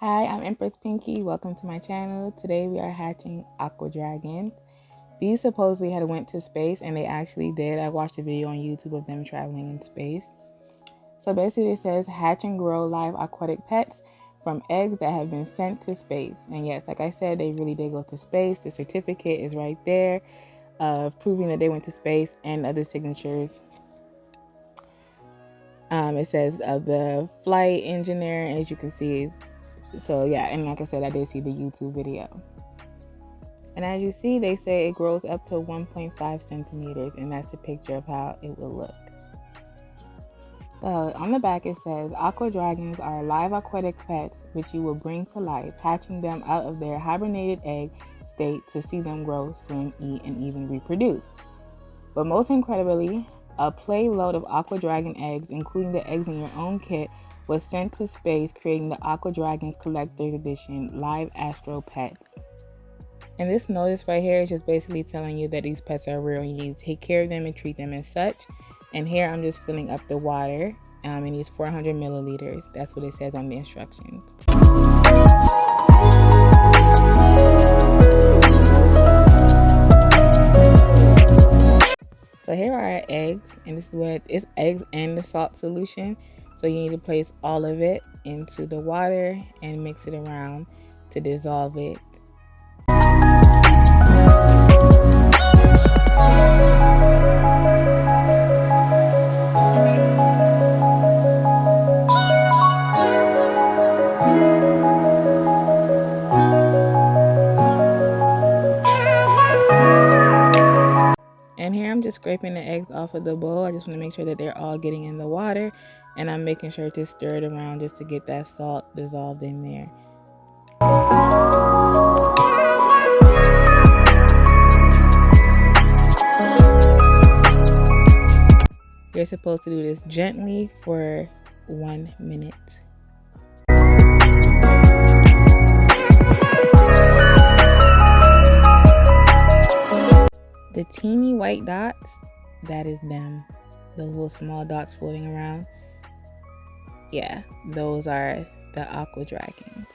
Hi, I'm Empress Pinky. Welcome to my channel. Today we are hatching aqua dragons. These supposedly had went to space, and they actually did. I watched a video on YouTube of them traveling in space. So basically it says hatch and grow live aquatic pets from eggs that have been sent to space. And yes, like I said, they really did go to space. The certificate is right there of proving that they went to space and other signatures. It says the flight engineer, as you can see. So yeah, and like I said, I did see the YouTube video. And as you see, they say it grows up to 1.5 centimeters, and that's a picture of how it will look. So on the back it says, aqua dragons are live aquatic pets which you will bring to life, hatching them out of their hibernated egg state to see them grow, swim, eat, and even reproduce. But most incredibly, a play load of aqua dragon eggs, including the eggs in your own kit, was sent to space, creating the Aqua Dragons Collector's Edition Live Astro Pets. And this notice right here is just basically telling you that these pets are real and you need to take care of them and treat them as such. And here I'm just filling up the water in these 400 milliliters. That's what it says on the instructions. So here are our eggs, and this is what it's eggs and the salt solution. So you need to place all of it into the water and mix it around to dissolve it. And here I'm just scraping the eggs off of the bowl. I just want to make sure that they're all getting in the water, and I'm making sure to stir it around just to get that salt dissolved in there. You're supposed to do this gently for 1 minute. The teeny white dots, that is them. Those little small dots floating around. Yeah, those are the aqua dragons.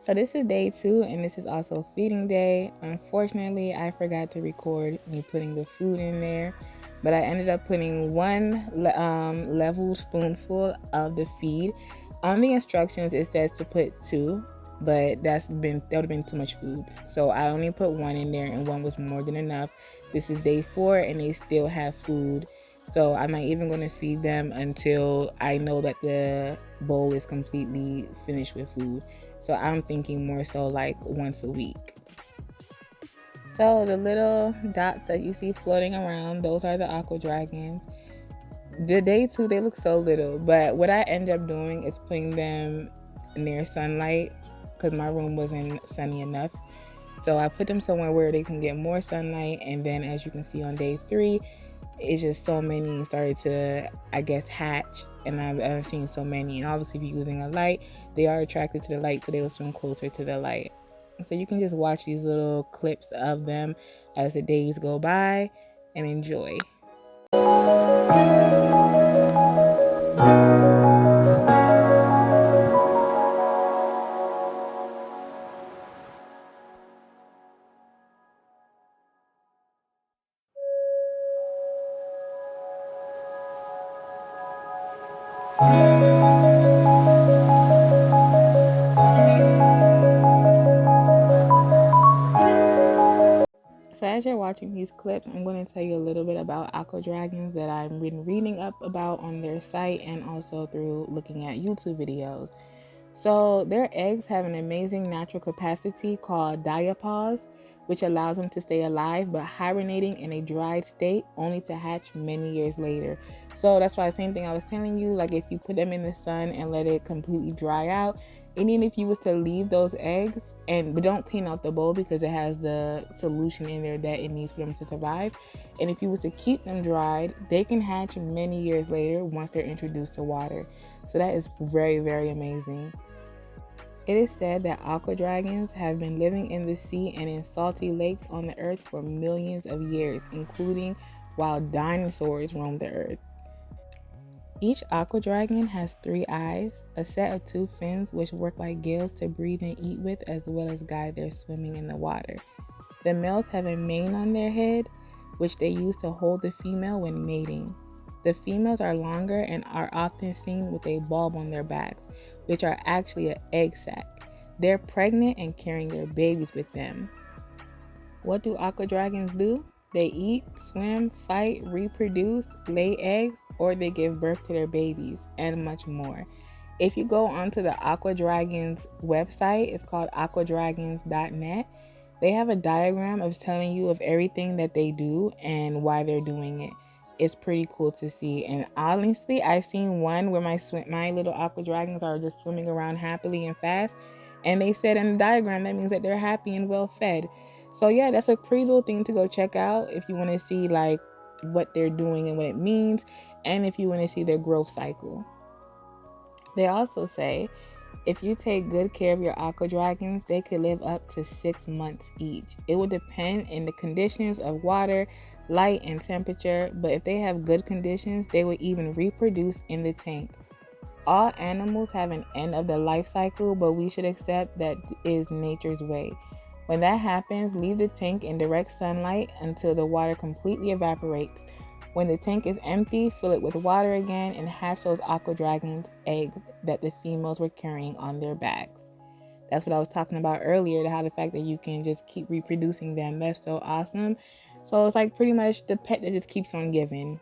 So this is day 2, and this is also feeding day. Unfortunately, I forgot to record me putting the food in there, but I ended up putting 1 level spoonful of the feed. On the instructions, it says to put 2, but that would have been too much food. So I only put 1 in there, and 1 was more than enough. This is day 4, and they still have food. So I'm not even going to feed them until I know that the bowl is completely finished with food. So I'm thinking more so like once a week. So the little dots that you see floating around, those are the aqua dragons. The day 2, they look so little, but what I end up doing is putting them near sunlight because my room wasn't sunny enough. So I put them somewhere where they can get more sunlight, and then as you can see on day 3, it's just so many started to, I guess, hatch, and I've seen so many. And obviously if you're using a light, they are attracted to the light, so they will swim closer to the light. So you can just watch these little clips of them as the days go by and enjoy. So as you're watching these clips, I'm going to tell you a little bit about aqua dragons that I've been reading up about on their site and also through looking at YouTube videos. So their eggs have an amazing natural capacity called diapause, which allows them to stay alive but hibernating in a dried state only to hatch many years later. So that's why the same thing I was telling you, like if you put them in the sun and let it completely dry out, and even if you was to leave those eggs, but don't clean out the bowl because it has the solution in there that it needs for them to survive. And if you were to keep them dried, they can hatch many years later once they're introduced to water. So that is very, very amazing. It is said that aqua dragons have been living in the sea and in salty lakes on the earth for millions of years, including while dinosaurs roamed the earth. Each aqua dragon has 3 eyes, a set of 2 fins which work like gills to breathe and eat with, as well as guide their swimming in the water. The males have a mane on their head, which they use to hold the female when mating. The females are longer and are often seen with a bulb on their backs, which are actually an egg sac. They're pregnant and carrying their babies with them. What do aqua dragons do? They eat, swim, fight, reproduce, lay eggs, or they give birth to their babies, and much more. If you go onto the Aqua Dragons website, it's called aquadragons.net. They have a diagram of telling you of everything that they do and why they're doing it. It's pretty cool to see. And honestly, I've seen one where my little aqua dragons are just swimming around happily and fast. And they said in the diagram that means that they're happy and well fed. So yeah, that's a pretty little thing to go check out if you want to see like what they're doing and what it means, and if you want to see their growth cycle. They also say if you take good care of your aqua dragons, they could live up to 6 months each. It will depend in the conditions of water, light, and temperature, but if they have good conditions, they will even reproduce in the tank. All animals have an end of the life cycle, but we should accept that is nature's way. When that happens, leave the tank in direct sunlight until the water completely evaporates. When the tank is empty, fill it with water again and hatch those aqua dragons' eggs that the females were carrying on their backs. That's what I was talking about earlier, how the fact that you can just keep reproducing them. That's so awesome. So it's like pretty much the pet that just keeps on giving.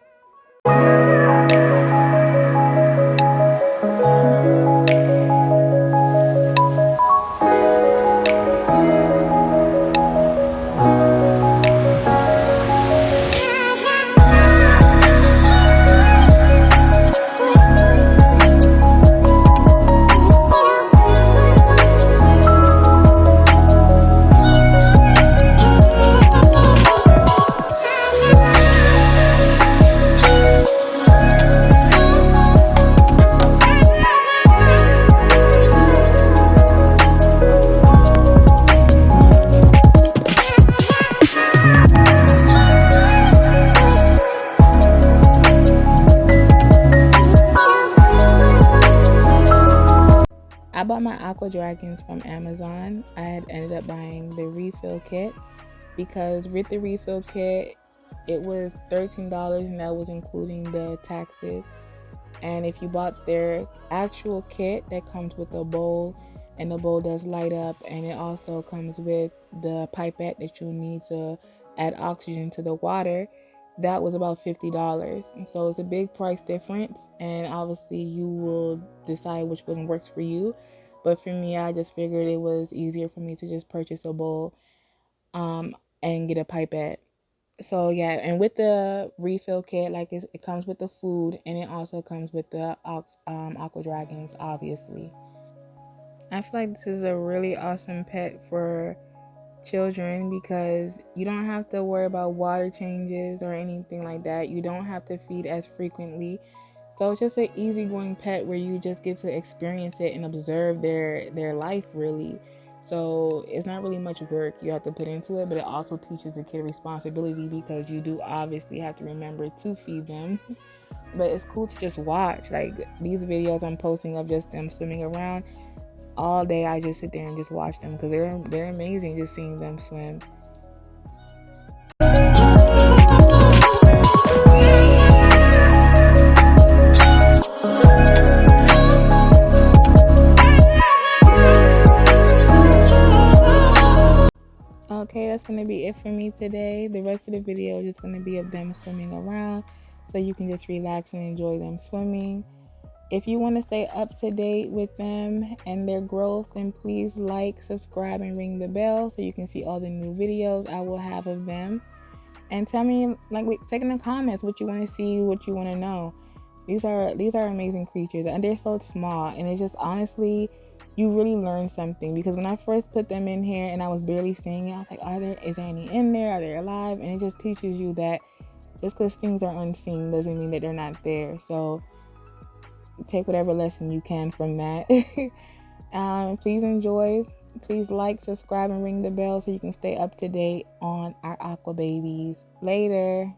I bought my aqua dragons from Amazon. I had ended up buying the refill kit because with the refill kit, it was $13 and that was including the taxes. And if you bought their actual kit, that comes with a bowl, and the bowl does light up, and it also comes with the pipette that you need to add oxygen to the water. That was about $50. And so it's a big price difference, and obviously you will decide which one works for you. But for me, I just figured it was easier for me to just purchase a bowl and get a pipette. So yeah, and with the refill kit, like it comes with the food, and it also comes with the aqua dragons, obviously. I feel like this is a really awesome pet for children because you don't have to worry about water changes or anything like that. You don't have to feed as frequently. So it's just an easygoing pet where you just get to experience it and observe their life really. So it's not really much work you have to put into it, but it also teaches the kid responsibility because you do obviously have to remember to feed them. But it's cool to just watch. Like these videos I'm posting of just them swimming around all day, I just sit there and just watch them because they're amazing just seeing them swim. Okay, that's going to be it for me today. The rest of the video is just going to be of them swimming around so you can just relax and enjoy them swimming. If you want to stay up to date with them and their growth, then please like, subscribe, and ring the bell so you can see all the new videos I will have of them. And tell me, take in the comments what you want to see, what you want to know. These are amazing creatures, and they're so small. And it's just honestly, you really learn something. Because when I first put them in here and I was barely seeing it, I was like, is there any in there? Are they alive? And it just teaches you that just because things are unseen doesn't mean that they're not there. So take whatever lesson you can from that. Please enjoy. Please like, subscribe, and ring the bell so you can stay up to date on our Aqua babies. Later.